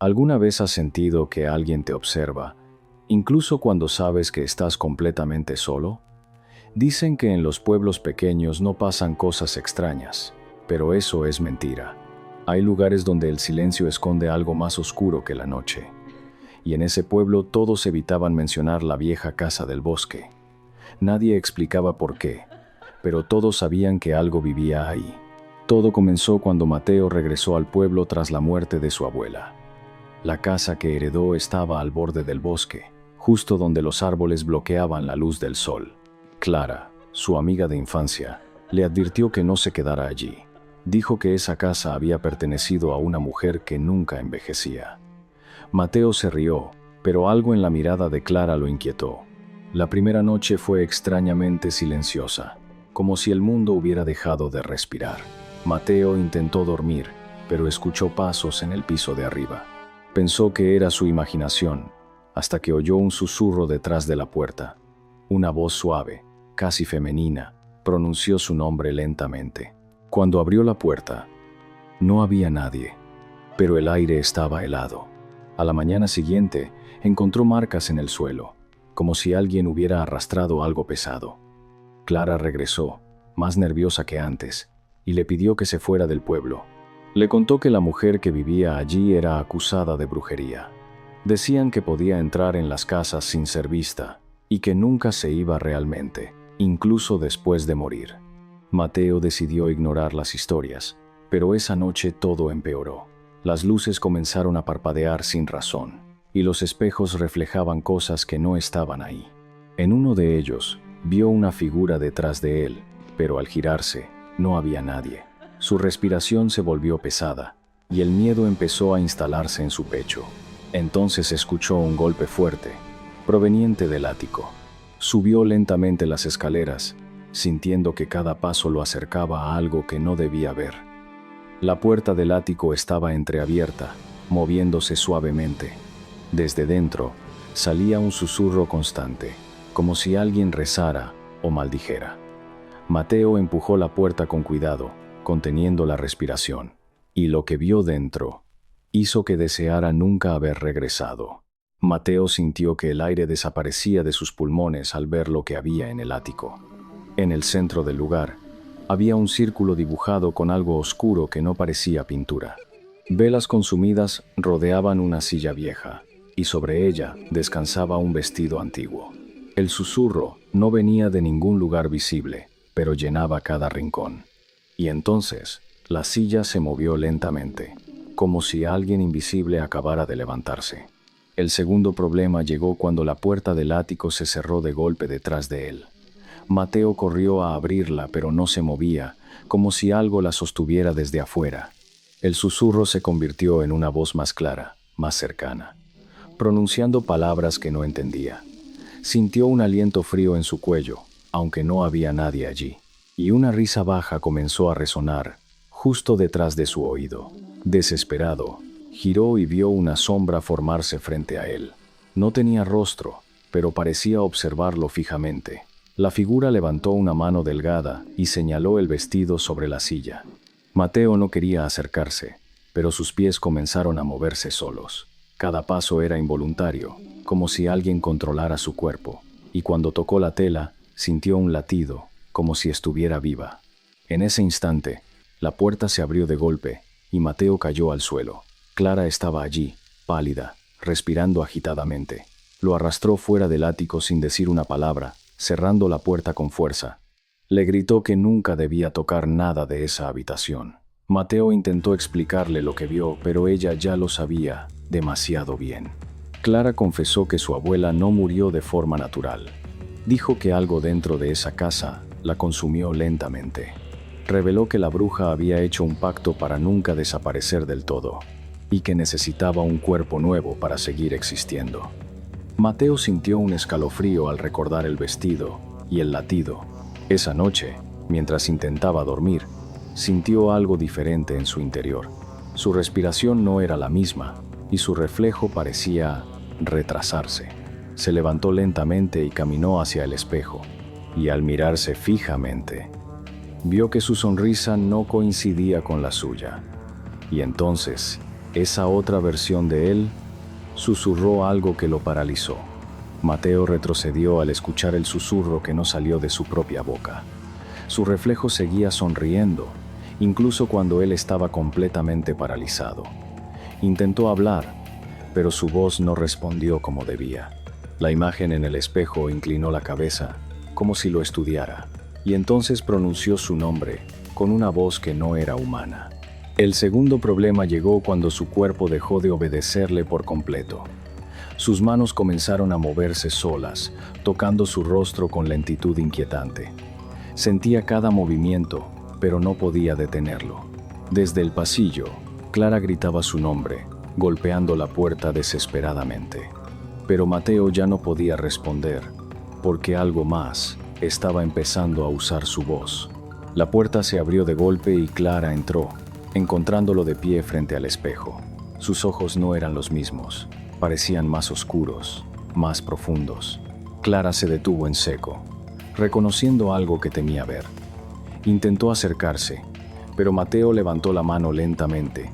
¿Alguna vez has sentido que alguien te observa, incluso cuando sabes que estás completamente solo? Dicen que en los pueblos pequeños no pasan cosas extrañas, pero eso es mentira. Hay lugares donde el silencio esconde algo más oscuro que la noche. Y en ese pueblo todos evitaban mencionar la vieja casa del bosque. Nadie explicaba por qué, pero todos sabían que algo vivía ahí. Todo comenzó cuando Mateo regresó al pueblo tras la muerte de su abuela. La casa que heredó estaba al borde del bosque, justo donde los árboles bloqueaban la luz del sol. Clara, su amiga de infancia, le advirtió que no se quedara allí. Dijo que esa casa había pertenecido a una mujer que nunca envejecía. Mateo se rió, pero algo en la mirada de Clara lo inquietó. La primera noche fue extrañamente silenciosa, como si el mundo hubiera dejado de respirar. Mateo intentó dormir, pero escuchó pasos en el piso de arriba. Pensó que era su imaginación, hasta que oyó un susurro detrás de la puerta. Una voz suave, casi femenina, pronunció su nombre lentamente. Cuando abrió la puerta, no había nadie, pero el aire estaba helado. A la mañana siguiente, encontró marcas en el suelo, como si alguien hubiera arrastrado algo pesado. Clara regresó, más nerviosa que antes, y le pidió que se fuera del pueblo. Le contó que la mujer que vivía allí era acusada de brujería. Decían que podía entrar en las casas sin ser vista, y que nunca se iba realmente, incluso después de morir. Mateo decidió ignorar las historias, pero esa noche todo empeoró. Las luces comenzaron a parpadear sin razón, y los espejos reflejaban cosas que no estaban ahí. En uno de ellos, vio una figura detrás de él, pero al girarse, no había nadie. Su respiración se volvió pesada, y el miedo empezó a instalarse en su pecho. Entonces escuchó un golpe fuerte, proveniente del ático. Subió lentamente las escaleras, sintiendo que cada paso lo acercaba a algo que no debía ver. La puerta del ático estaba entreabierta, moviéndose suavemente. Desde dentro, salía un susurro constante, como si alguien rezara o maldijera. Mateo empujó la puerta con cuidado, conteniendo la respiración, y lo que vio dentro hizo que deseara nunca haber regresado. Mateo sintió que el aire desaparecía de sus pulmones al ver lo que había en el ático. En el centro del lugar, había un círculo dibujado con algo oscuro que no parecía pintura. Velas consumidas rodeaban una silla vieja, y sobre ella descansaba un vestido antiguo. El susurro no venía de ningún lugar visible, pero llenaba cada rincón. Y entonces, la silla se movió lentamente, como si alguien invisible acabara de levantarse. El segundo problema llegó cuando la puerta del ático se cerró de golpe detrás de él. Mateo corrió a abrirla, pero no se movía, como si algo la sostuviera desde afuera. El susurro se convirtió en una voz más clara, más cercana, pronunciando palabras que no entendía. Sintió un aliento frío en su cuello, aunque no había nadie allí, y una risa baja comenzó a resonar, justo detrás de su oído. Desesperado, giró y vio una sombra formarse frente a él. No tenía rostro, pero parecía observarlo fijamente. La figura levantó una mano delgada y señaló el vestido sobre la silla. Mateo no quería acercarse, pero sus pies comenzaron a moverse solos. Cada paso era involuntario, como si alguien controlara su cuerpo, y cuando tocó la tela, sintió un latido, como si estuviera viva. En ese instante, la puerta se abrió de golpe, y Mateo cayó al suelo. Clara estaba allí, pálida, respirando agitadamente. Lo arrastró fuera del ático sin decir una palabra, cerrando la puerta con fuerza. Le gritó que nunca debía tocar nada de esa habitación. Mateo intentó explicarle lo que vio, pero ella ya lo sabía demasiado bien. Clara confesó que su abuela no murió de forma natural. Dijo que algo dentro de esa casa la consumió lentamente. Reveló que la bruja había hecho un pacto para nunca desaparecer del todo, y que necesitaba un cuerpo nuevo para seguir existiendo. Mateo sintió un escalofrío al recordar el vestido y el latido. Esa noche, mientras intentaba dormir, sintió algo diferente en su interior. Su respiración no era la misma, y su reflejo parecía retrasarse. Se levantó lentamente y caminó hacia el espejo, y al mirarse fijamente, vio que su sonrisa no coincidía con la suya. Y entonces, Esa otra versión de él susurró algo que lo paralizó. Mateo retrocedió al escuchar el susurro que no salió de su propia boca. Su reflejo seguía sonriendo, incluso cuando él estaba completamente paralizado. Intentó hablar, pero su voz no respondió como debía. La imagen en el espejo inclinó la cabeza, como si lo estudiara, y entonces pronunció su nombre, con una voz que no era humana. El segundo problema llegó cuando su cuerpo dejó de obedecerle por completo. Sus manos comenzaron a moverse solas, tocando su rostro con lentitud inquietante. Sentía cada movimiento, pero no podía detenerlo. Desde el pasillo, Clara gritaba su nombre, golpeando la puerta desesperadamente. Pero Mateo ya no podía responder, porque algo más estaba empezando a usar su voz. La puerta se abrió de golpe y Clara entró, encontrándolo de pie frente al espejo. Sus ojos no eran los mismos, parecían más oscuros, más profundos. Clara se detuvo en seco, reconociendo algo que temía ver. Intentó acercarse, pero Mateo levantó la mano lentamente,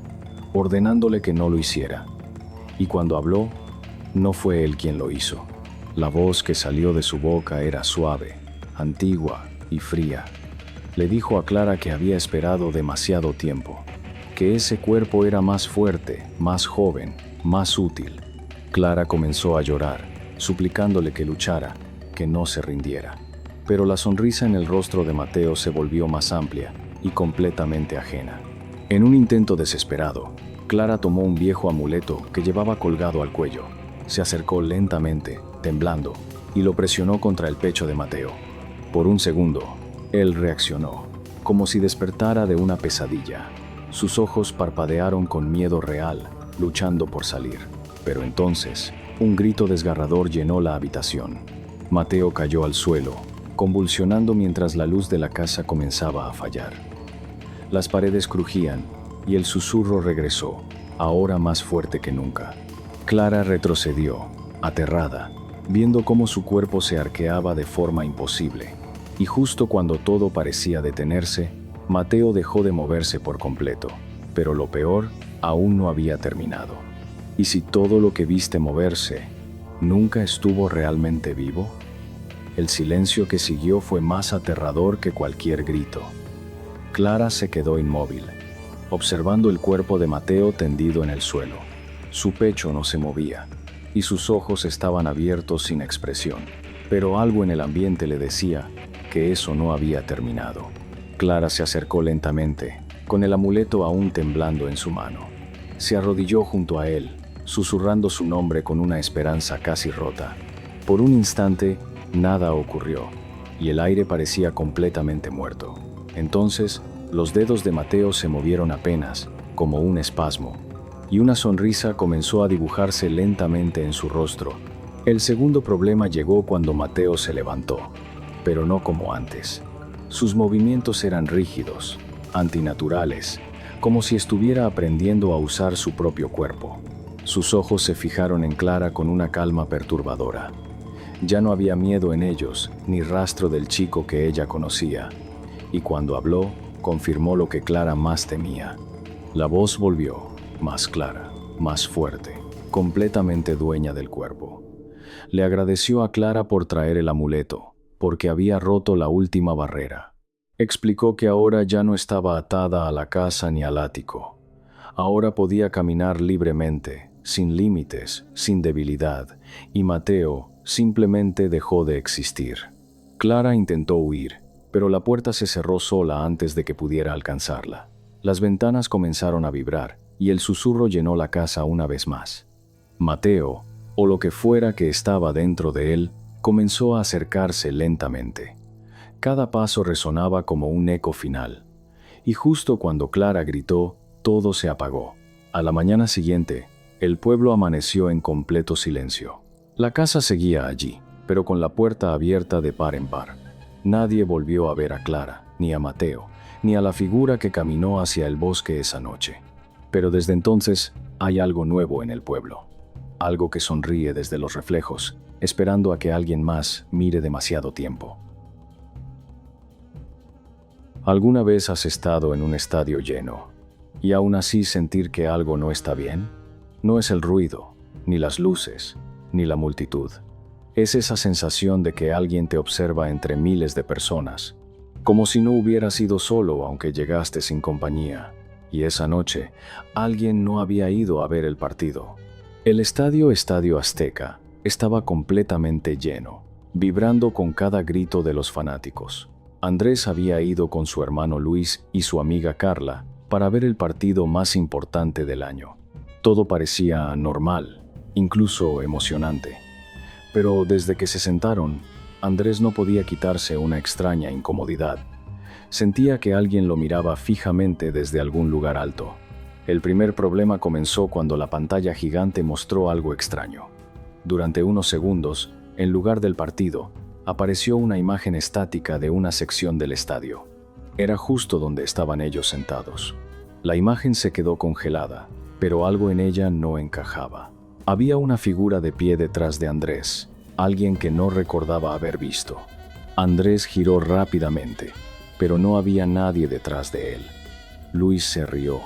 ordenándole que no lo hiciera. Y cuando habló, no fue él quien lo hizo. La voz que salió de su boca era suave, antigua y fría. Le dijo a Clara que había esperado demasiado tiempo, que ese cuerpo era más fuerte, más joven, más útil. Clara comenzó a llorar, suplicándole que luchara, que no se rindiera. Pero la sonrisa en el rostro de Mateo se volvió más amplia y completamente ajena. En un intento desesperado, Clara tomó un viejo amuleto que llevaba colgado al cuello. Se acercó lentamente, temblando, y lo presionó contra el pecho de Mateo. Por un segundo, él reaccionó, como si despertara de una pesadilla. Sus ojos parpadearon con miedo real, luchando por salir. Pero entonces, un grito desgarrador llenó la habitación. Mateo cayó al suelo, convulsionando mientras la luz de la casa comenzaba a fallar. Las paredes crujían y el susurro regresó, ahora más fuerte que nunca. Clara retrocedió, aterrada, viendo cómo su cuerpo se arqueaba de forma imposible. Y justo cuando todo parecía detenerse, Mateo dejó de moverse por completo. Pero lo peor aún no había terminado. ¿Y si todo lo que viste moverse nunca estuvo realmente vivo? El silencio que siguió fue más aterrador que cualquier grito. Clara se quedó inmóvil, observando el cuerpo de Mateo tendido en el suelo. Su pecho no se movía, y sus ojos estaban abiertos sin expresión. Pero algo en el ambiente le decía que eso no había terminado. Clara se acercó lentamente, con el amuleto aún temblando en su mano. Se arrodilló junto a él, susurrando su nombre con una esperanza casi rota. Por un instante, nada ocurrió, y el aire parecía completamente muerto. Entonces, los dedos de Mateo se movieron apenas, como un espasmo, y una sonrisa comenzó a dibujarse lentamente en su rostro. El segundo problema llegó cuando Mateo se levantó, pero no como antes. Sus movimientos eran rígidos, antinaturales, como si estuviera aprendiendo a usar su propio cuerpo. Sus ojos se fijaron en Clara con una calma perturbadora. Ya no había miedo en ellos, ni rastro del chico que ella conocía. Y cuando habló, confirmó lo que Clara más temía. La voz volvió, más clara, más fuerte, completamente dueña del cuerpo. Le agradeció a Clara por traer el amuleto, porque había roto la última barrera. Explicó que ahora ya no estaba atada a la casa ni al ático. Ahora podía caminar libremente, sin límites, sin debilidad, y Mateo simplemente dejó de existir. Clara intentó huir, pero la puerta se cerró sola antes de que pudiera alcanzarla. Las ventanas comenzaron a vibrar, y el susurro llenó la casa una vez más. Mateo, o lo que fuera que estaba dentro de él, comenzó a acercarse lentamente. Cada paso resonaba como un eco final, y justo cuando Clara gritó, todo se apagó. A la mañana siguiente, el pueblo amaneció en completo silencio. La casa seguía allí, pero con la puerta abierta de par en par. Nadie volvió a ver a Clara, ni a Mateo, ni a la figura que caminó hacia el bosque esa noche. Pero desde entonces hay algo nuevo en el pueblo. Algo que sonríe desde los reflejos, esperando a que alguien más mire demasiado tiempo. ¿Alguna vez has estado en un estadio lleno? y aún así sentir que algo no está bien. No es el ruido, ni las luces, ni la multitud. Es esa sensación de que alguien te observa entre miles de personas, como si no hubieras ido solo aunque llegaste sin compañía. Y esa noche, alguien no había ido a ver el partido. El Estadio Azteca estaba completamente lleno, vibrando con cada grito de los fanáticos. Andrés había ido con su hermano Luis y su amiga Carla para ver el partido más importante del año. Todo parecía normal, incluso emocionante. Pero desde que se sentaron, Andrés no podía quitarse una extraña incomodidad. Sentía que alguien lo miraba fijamente desde algún lugar alto. El primer problema comenzó cuando la pantalla gigante mostró algo extraño. Durante unos segundos, en lugar del partido, apareció una imagen estática de una sección del estadio. Era justo donde estaban ellos sentados. La imagen se quedó congelada, pero algo en ella no encajaba. Había una figura de pie detrás de Andrés, alguien que no recordaba haber visto. Andrés giró rápidamente, pero no había nadie detrás de él. Luis se rió,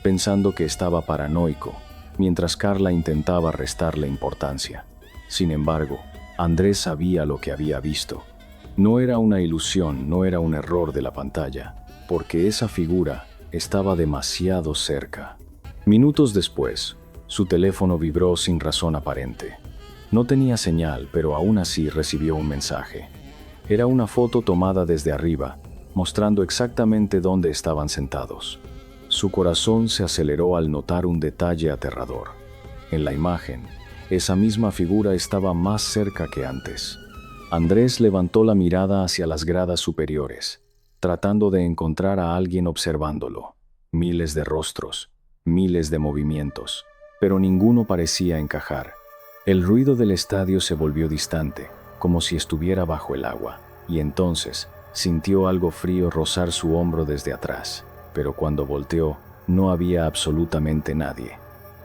pensando que estaba paranoico, mientras Carla intentaba restarle importancia. Sin embargo, Andrés sabía lo que había visto. No era una ilusión, no era un error de la pantalla, porque esa figura estaba demasiado cerca. Minutos después, su teléfono vibró sin razón aparente. No tenía señal, pero aún así recibió un mensaje. Era una foto tomada desde arriba, mostrando exactamente dónde estaban sentados. Su corazón se aceleró al notar un detalle aterrador. En la imagen, esa misma figura estaba más cerca que antes. Andrés levantó la mirada hacia las gradas superiores, tratando de encontrar a alguien observándolo. Miles de rostros, miles de movimientos, pero ninguno parecía encajar. El ruido del estadio se volvió distante, como si estuviera bajo el agua, y entonces sintió algo frío rozar su hombro desde atrás, pero cuando volteó, no había absolutamente nadie.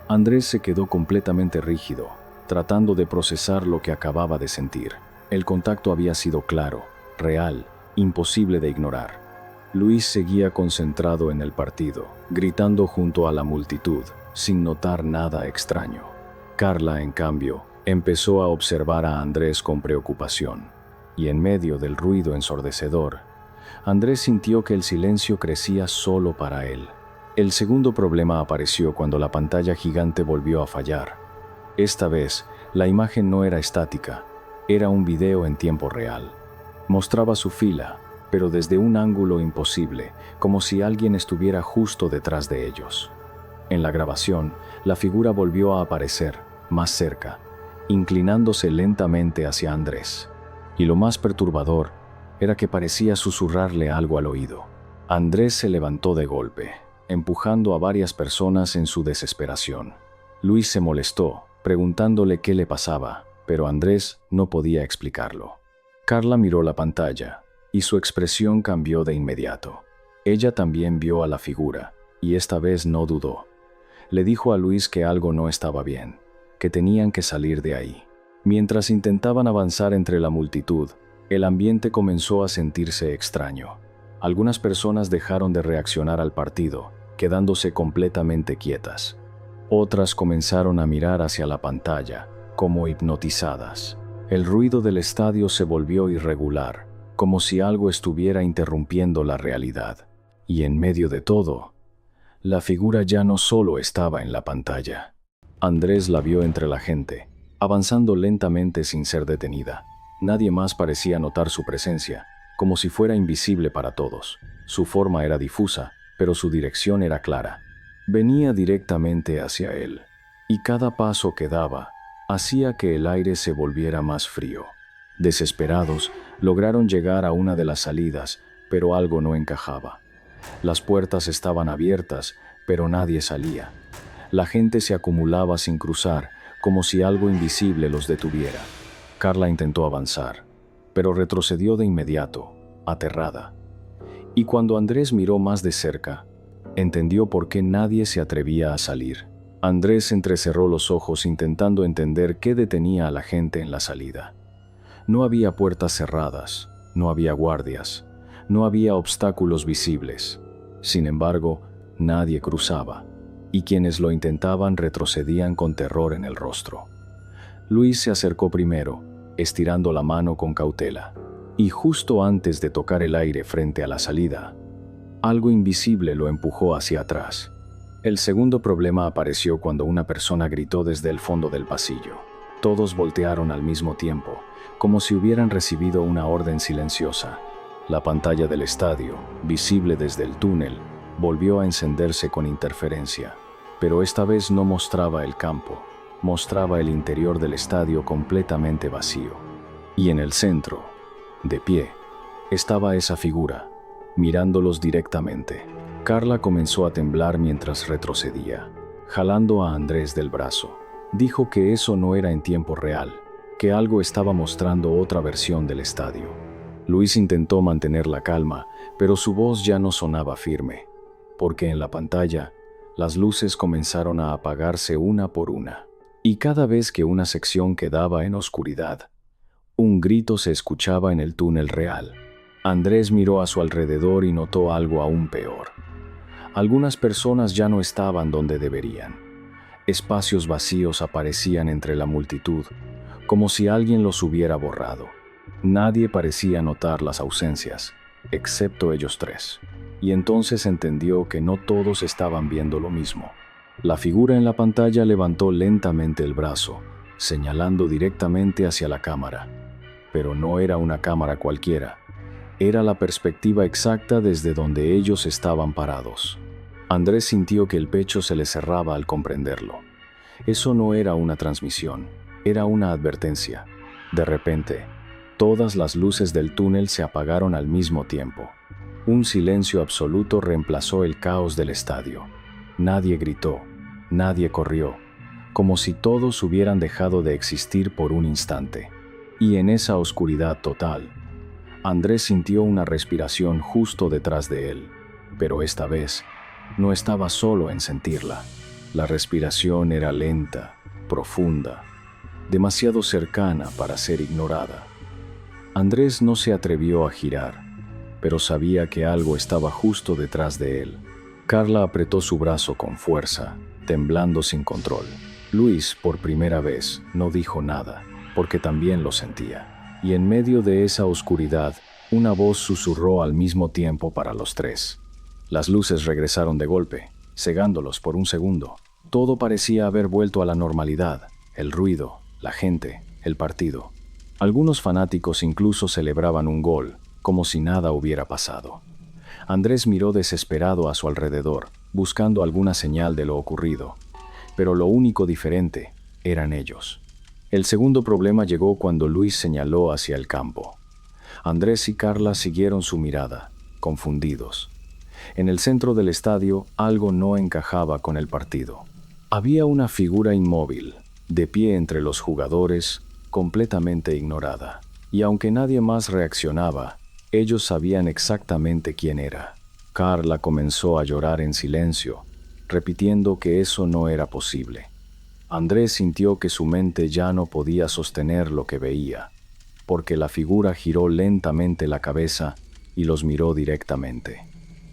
Andrés se quedó completamente rígido, tratando de procesar lo que acababa de sentir. El contacto había sido claro, real, imposible de ignorar. Luis seguía concentrado en el partido, gritando junto a la multitud, sin notar nada extraño. Carla, en cambio, empezó a observar a Andrés con preocupación, y en medio del ruido ensordecedor, Andrés sintió que el silencio crecía solo para él. El segundo problema apareció cuando la pantalla gigante volvió a fallar. Esta vez, la imagen no era estática, era un video en tiempo real. Mostraba su fila, pero desde un ángulo imposible, como si alguien estuviera justo detrás de ellos. En la grabación, la figura volvió a aparecer, más cerca, inclinándose lentamente hacia Andrés. Y lo más perturbador era que parecía susurrarle algo al oído. Andrés se levantó de golpe, empujando a varias personas en su desesperación. Luis se molestó, preguntándole qué le pasaba, pero Andrés no podía explicarlo. Carla miró la pantalla, y su expresión cambió de inmediato. Ella también vio a la figura, y esta vez no dudó. Le dijo a Luis que algo no estaba bien, que tenían que salir de ahí. Mientras intentaban avanzar entre la multitud, el ambiente comenzó a sentirse extraño. Algunas personas dejaron de reaccionar al partido, quedándose completamente quietas. Otras comenzaron a mirar hacia la pantalla, como hipnotizadas. El ruido del estadio se volvió irregular, como si algo estuviera interrumpiendo la realidad. Y en medio de todo, la figura ya no solo estaba en la pantalla. Andrés la vio entre la gente, avanzando lentamente sin ser detenida. Nadie más parecía notar su presencia, como si fuera invisible para todos. Su forma era difusa, pero su dirección era clara. Venía directamente hacia él, y cada paso que daba hacía que el aire se volviera más frío. Desesperados, lograron llegar a una de las salidas, pero algo no encajaba. Las puertas estaban abiertas, pero nadie salía. La gente se acumulaba sin cruzar, como si algo invisible los detuviera. Carla intentó avanzar, pero retrocedió de inmediato, aterrada. Y cuando Andrés miró más de cerca, entendió por qué nadie se atrevía a salir. Andrés entrecerró los ojos intentando entender qué detenía a la gente en la salida. No había puertas cerradas, no había guardias, no había obstáculos visibles. Sin embargo, Nadie cruzaba, y quienes lo intentaban retrocedían con terror en el rostro. Luis se acercó primero, estirando la mano con cautela, y justo antes de tocar el aire frente a la salida, algo invisible lo empujó hacia atrás. El segundo problema apareció cuando una persona gritó desde el fondo del pasillo. Todos voltearon al mismo tiempo, como si hubieran recibido una orden silenciosa. La pantalla del estadio, visible desde el túnel, volvió a encenderse con interferencia, pero esta vez no mostraba el campo, mostraba el interior del estadio completamente vacío. Y en el centro, de pie, estaba esa figura, mirándolos directamente. Carla comenzó a temblar mientras retrocedía, jalando a Andrés del brazo. Dijo que eso no era en tiempo real, que algo estaba mostrando otra versión del estadio. Luis intentó mantener la calma, pero su voz ya no sonaba firme, porque en la pantalla las luces comenzaron a apagarse una por una. Y cada vez que una sección quedaba en oscuridad, un grito se escuchaba en el túnel real. Andrés miró a su alrededor y notó algo aún peor. Algunas personas ya no estaban donde deberían. Espacios vacíos aparecían entre la multitud, como si alguien los hubiera borrado. Nadie parecía notar las ausencias, excepto ellos tres. Y entonces entendió que no todos estaban viendo lo mismo. La figura en la pantalla levantó lentamente el brazo, señalando directamente hacia la cámara. Pero no era una cámara cualquiera. Era la perspectiva exacta desde donde ellos estaban parados. Andrés sintió que el pecho se le cerraba al comprenderlo. Eso no era una transmisión, era una advertencia. De repente, todas las luces del túnel se apagaron al mismo tiempo. Un silencio absoluto reemplazó el caos del estadio. Nadie gritó, nadie corrió, como si todos hubieran dejado de existir por un instante. Y en esa oscuridad total, Andrés sintió una respiración justo detrás de él, pero esta vez no estaba solo en sentirla. La respiración era lenta, profunda, demasiado cercana para ser ignorada. Andrés no se atrevió a girar, pero sabía que algo estaba justo detrás de él. Carla apretó su brazo con fuerza, temblando sin control. Luis, por primera vez, no dijo nada, porque también lo sentía. Y en medio de esa oscuridad, una voz susurró al mismo tiempo para los tres. Las luces regresaron de golpe, cegándolos por un segundo. Todo parecía haber vuelto a la normalidad: el ruido, la gente, el partido. Algunos fanáticos incluso celebraban un gol, como si nada hubiera pasado. Andrés miró desesperado a su alrededor, buscando alguna señal de lo ocurrido. Pero lo único diferente eran ellos. El segundo problema llegó cuando Luis señaló hacia el campo. Andrés y Carla siguieron su mirada, confundidos. En el centro del estadio algo no encajaba con el partido. Había una figura inmóvil, de pie entre los jugadores, completamente ignorada. Y aunque nadie más reaccionaba, ellos sabían exactamente quién era. Carla comenzó a llorar en silencio, repitiendo que eso no era posible. Andrés sintió que su mente ya no podía sostener lo que veía, porque la figura giró lentamente la cabeza y los miró directamente.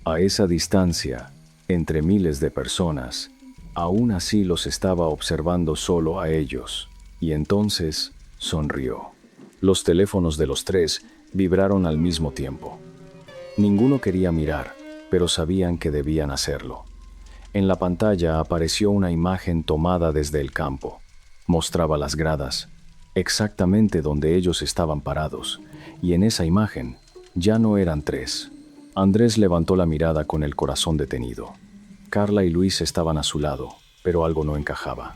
A esa distancia, entre miles de personas, aún así los estaba observando solo a ellos, y entonces sonrió. Los teléfonos de los tres vibraron al mismo tiempo. Ninguno quería mirar, pero sabían que debían hacerlo. En la pantalla apareció una imagen tomada desde el campo. Mostraba las gradas, exactamente donde ellos estaban parados, y en esa imagen ya no eran tres. Andrés levantó la mirada con el corazón detenido. Carla y Luis estaban a su lado, pero algo no encajaba.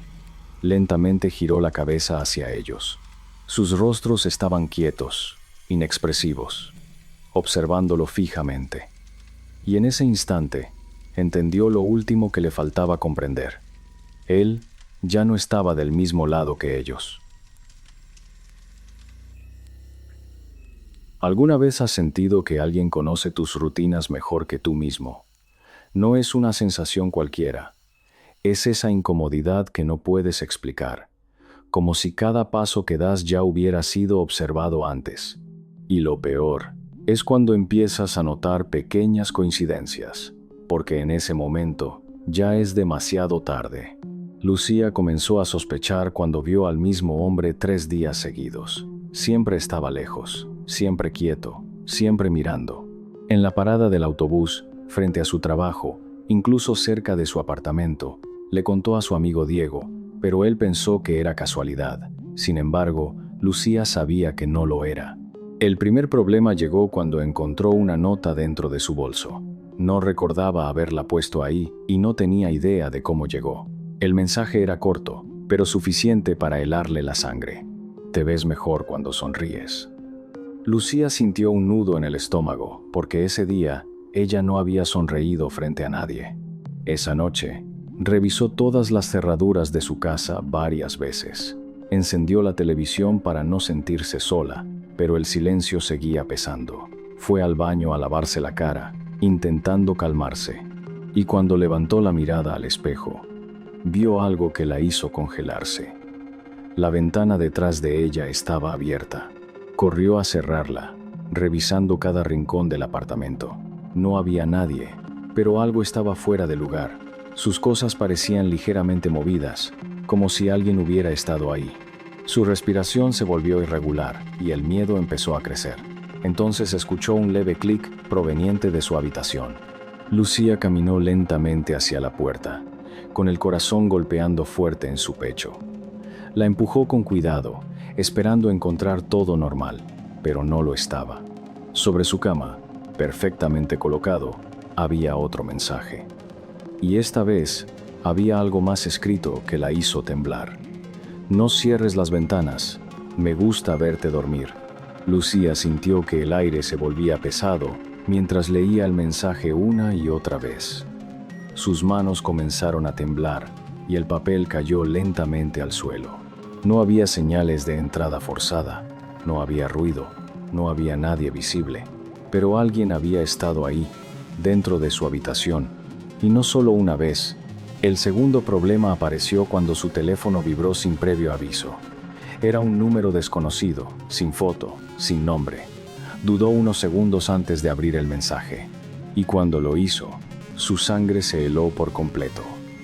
Lentamente giró la cabeza hacia ellos. Sus rostros estaban quietos, inexpresivos, observándolo fijamente. Y en ese instante, entendió lo último que le faltaba comprender. Él ya no estaba del mismo lado que ellos. ¿Alguna vez has sentido que alguien conoce tus rutinas mejor que tú mismo? No es una sensación cualquiera. Es esa incomodidad que no puedes explicar, como si cada paso que das ya hubiera sido observado antes. Y lo peor es cuando empiezas a notar pequeñas coincidencias. porque en ese momento ya es demasiado tarde. Lucía comenzó a sospechar cuando vio al mismo hombre 3 días seguidos. Siempre estaba lejos, siempre quieto, siempre mirando. En la parada del autobús, frente a su trabajo, incluso cerca de su apartamento, le contó a su amigo Diego, pero él pensó que era casualidad. Sin embargo, Lucía sabía que no lo era. El primer problema llegó cuando encontró una nota dentro de su bolso. No recordaba haberla puesto ahí y no tenía idea de cómo llegó. El mensaje era corto, pero suficiente para helarle la sangre. Te ves mejor cuando sonríes. Lucía sintió un nudo en el estómago, porque ese día ella no había sonreído frente a nadie. Esa noche, revisó todas las cerraduras de su casa varias veces. Encendió la televisión para no sentirse sola, pero el silencio seguía pesando. Fue al baño a lavarse la cara, intentando calmarse, y cuando levantó la mirada al espejo, vio algo que la hizo congelarse. La ventana detrás de ella estaba abierta. Corrió a cerrarla, revisando cada rincón del apartamento. No había nadie, pero algo estaba fuera de lugar. Sus cosas parecían ligeramente movidas, como si alguien hubiera estado ahí. Su respiración se volvió irregular y el miedo empezó a crecer. Entonces escuchó un leve clic proveniente de su habitación. Lucía caminó lentamente hacia la puerta, con el corazón golpeando fuerte en su pecho. La empujó con cuidado, esperando encontrar todo normal, pero no lo estaba. Sobre su cama, perfectamente colocado, había otro mensaje. Y esta vez había algo más escrito que la hizo temblar. No cierres las ventanas, me gusta verte dormir. Lucía sintió que el aire se volvía pesado mientras leía el mensaje una y otra vez. Sus manos comenzaron a temblar y el papel cayó lentamente al suelo. No había señales de entrada forzada, no había ruido, no había nadie visible, pero alguien había estado ahí, dentro de su habitación, y no solo una vez. El segundo problema apareció cuando su teléfono vibró sin previo aviso. Era un número desconocido, sin foto, sin nombre. Dudó unos segundos antes de abrir el mensaje, y cuando lo hizo, su sangre se heló por completo.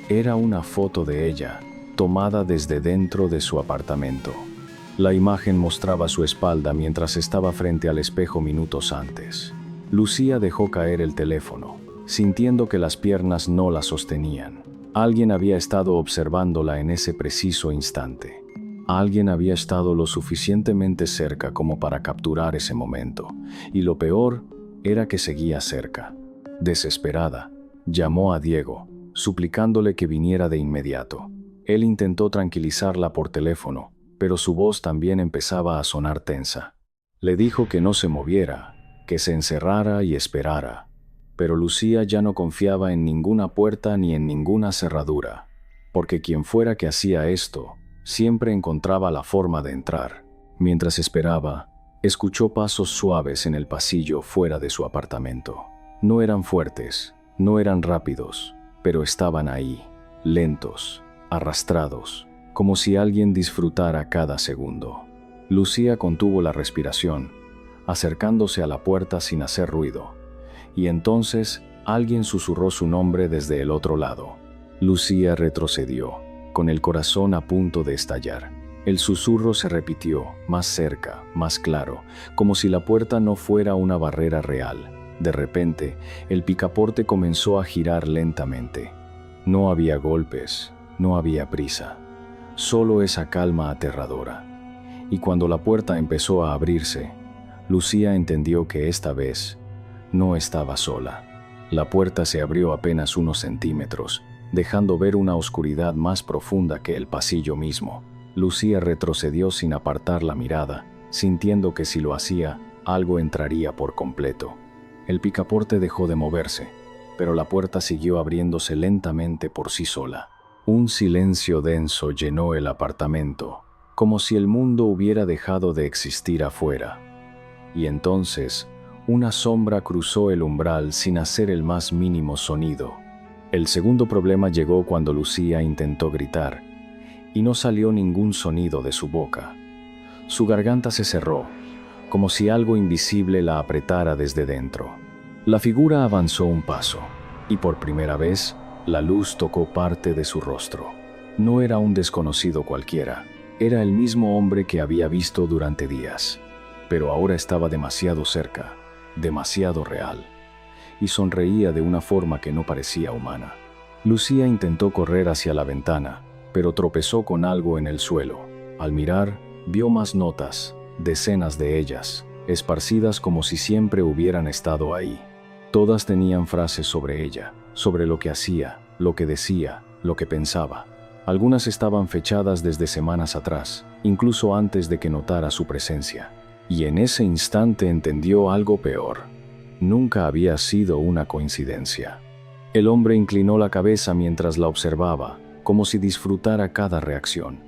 Era una foto de ella, tomada desde dentro de su apartamento. La imagen mostraba su espalda mientras estaba frente al espejo minutos antes. Lucía dejó caer el teléfono, sintiendo que las piernas no la sostenían. Alguien había estado observándola en ese preciso instante. Alguien había estado lo suficientemente cerca como para capturar ese momento, y lo peor era que seguía cerca. Desesperada, llamó a Diego, suplicándole que viniera de inmediato. Él intentó tranquilizarla por teléfono, pero su voz también empezaba a sonar tensa. Le dijo que no se moviera, que se encerrara y esperara. Pero Lucía ya no confiaba en ninguna puerta ni en ninguna cerradura, porque quien fuera que hacía esto, siempre encontraba la forma de entrar. Mientras esperaba, escuchó pasos suaves en el pasillo fuera de su apartamento. No eran fuertes, no eran rápidos, pero estaban ahí, lentos, arrastrados, como si alguien disfrutara cada segundo. Lucía contuvo la respiración, acercándose a la puerta sin hacer ruido. Y entonces alguien susurró su nombre desde el otro lado. Lucía retrocedió, con el corazón a punto de estallar. El susurro se repitió, más cerca, más claro, como si la puerta no fuera una barrera real. De repente, el picaporte comenzó a girar lentamente. No había golpes, no había prisa, solo esa calma aterradora. Y cuando la puerta empezó a abrirse, Lucía entendió que esta vez no estaba sola. La puerta se abrió apenas unos centímetros, dejando ver una oscuridad más profunda que el pasillo mismo. Lucía retrocedió sin apartar la mirada, sintiendo que si lo hacía, algo entraría por completo. El picaporte dejó de moverse, pero la puerta siguió abriéndose lentamente por sí sola. Un silencio denso llenó el apartamento, como si el mundo hubiera dejado de existir afuera. Y entonces, una sombra cruzó el umbral sin hacer el más mínimo sonido. El segundo problema llegó cuando Lucía intentó gritar, y no salió ningún sonido de su boca. Su garganta se cerró, como si algo invisible la apretara desde dentro. La figura avanzó un paso, y por primera vez, la luz tocó parte de su rostro. No era un desconocido cualquiera, era el mismo hombre que había visto durante días, pero ahora estaba demasiado cerca, demasiado real, y sonreía de una forma que no parecía humana. Lucía intentó correr hacia la ventana, pero tropezó con algo en el suelo. Al mirar, vio más notas, decenas de ellas, esparcidas como si siempre hubieran estado ahí. Todas tenían frases sobre ella, sobre lo que hacía, lo que decía, lo que pensaba. Algunas estaban fechadas desde semanas atrás, incluso antes de que notara su presencia. Y en ese instante entendió algo peor. Nunca había sido una coincidencia. El hombre inclinó la cabeza mientras la observaba, como si disfrutara cada reacción.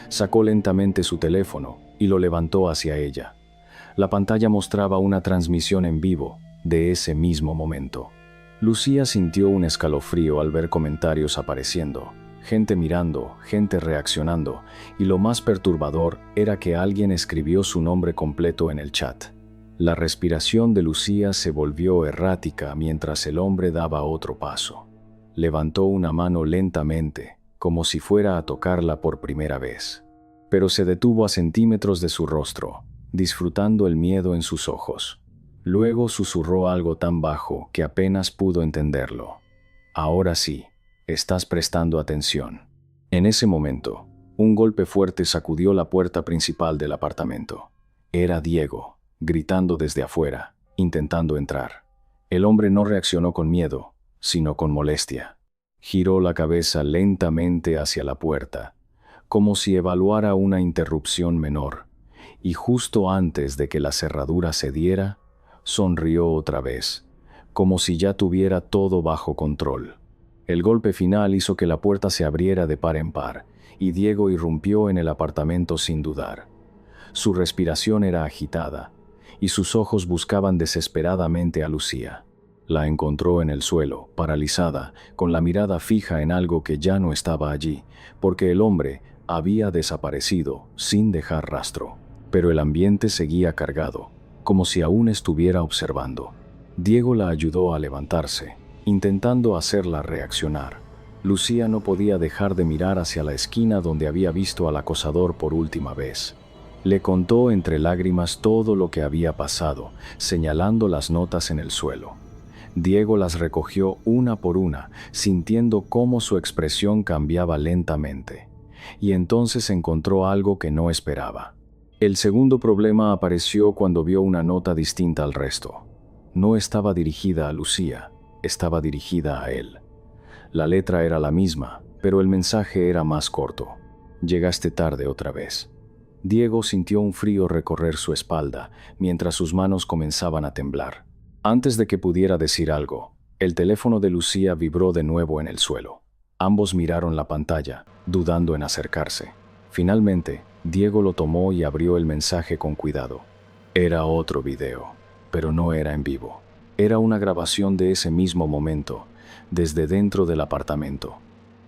Sacó lentamente su teléfono y lo levantó hacia ella. La pantalla mostraba una transmisión en vivo de ese mismo momento. Lucía sintió un escalofrío al ver comentarios apareciendo, gente mirando, gente reaccionando, y lo más perturbador era que alguien escribió su nombre completo en el chat. La respiración de Lucía se volvió errática mientras el hombre daba otro paso. Levantó una mano lentamente, como si fuera a tocarla por primera vez, pero se detuvo a centímetros de su rostro, disfrutando el miedo en sus ojos. Luego susurró algo tan bajo que apenas pudo entenderlo. Ahora sí, estás prestando atención. En ese momento, un golpe fuerte sacudió la puerta principal del apartamento. Era Diego, gritando desde afuera, intentando entrar. El hombre no reaccionó con miedo, sino con molestia. Giró la cabeza lentamente hacia la puerta, como si evaluara una interrupción menor, y justo antes de que la cerradura cediera, sonrió otra vez, como si ya tuviera todo bajo control. El golpe final hizo que la puerta se abriera de par en par, y Diego irrumpió en el apartamento sin dudar. Su respiración era agitada, y sus ojos buscaban desesperadamente a Lucía. La encontró en el suelo, paralizada, con la mirada fija en algo que ya no estaba allí, porque el hombre había desaparecido sin dejar rastro. Pero el ambiente seguía cargado, como si aún estuviera observando. Diego la ayudó a levantarse, intentando hacerla reaccionar. Lucía no podía dejar de mirar hacia la esquina donde había visto al acosador por última vez. Le contó entre lágrimas todo lo que había pasado, señalando las notas en el suelo. Diego las recogió una por una, sintiendo cómo su expresión cambiaba lentamente. Y entonces encontró algo que no esperaba. El segundo problema apareció cuando vio una nota distinta al resto. No estaba dirigida a Lucía, estaba dirigida a él. La letra era la misma, pero el mensaje era más corto. Llegaste tarde otra vez. Diego sintió un frío recorrer su espalda, mientras sus manos comenzaban a temblar. Antes de que pudiera decir algo, el teléfono de Lucía vibró de nuevo en el suelo. Ambos miraron la pantalla, dudando en acercarse. Finalmente, Diego lo tomó y abrió el mensaje con cuidado. Era otro video, pero no era en vivo. Era una grabación de ese mismo momento, desde dentro del apartamento.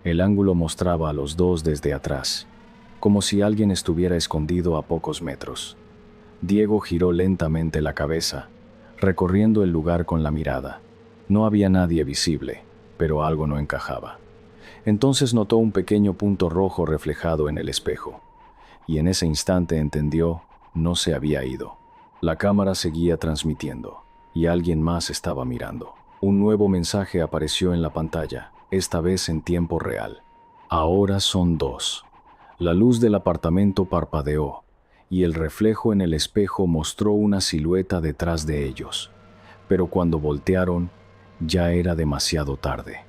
El ángulo mostraba a los dos desde atrás, como si alguien estuviera escondido a pocos metros. Diego giró lentamente la cabeza, recorriendo el lugar con la mirada. No había nadie visible, pero algo no encajaba. Entonces notó un pequeño punto rojo reflejado en el espejo, y en ese instante entendió, no se había ido. La cámara seguía transmitiendo, y alguien más estaba mirando. Un nuevo mensaje apareció en la pantalla, esta vez en tiempo real. Ahora son dos. La luz del apartamento parpadeó, y el reflejo en el espejo mostró una silueta detrás de ellos. Pero cuando voltearon, ya era demasiado tarde.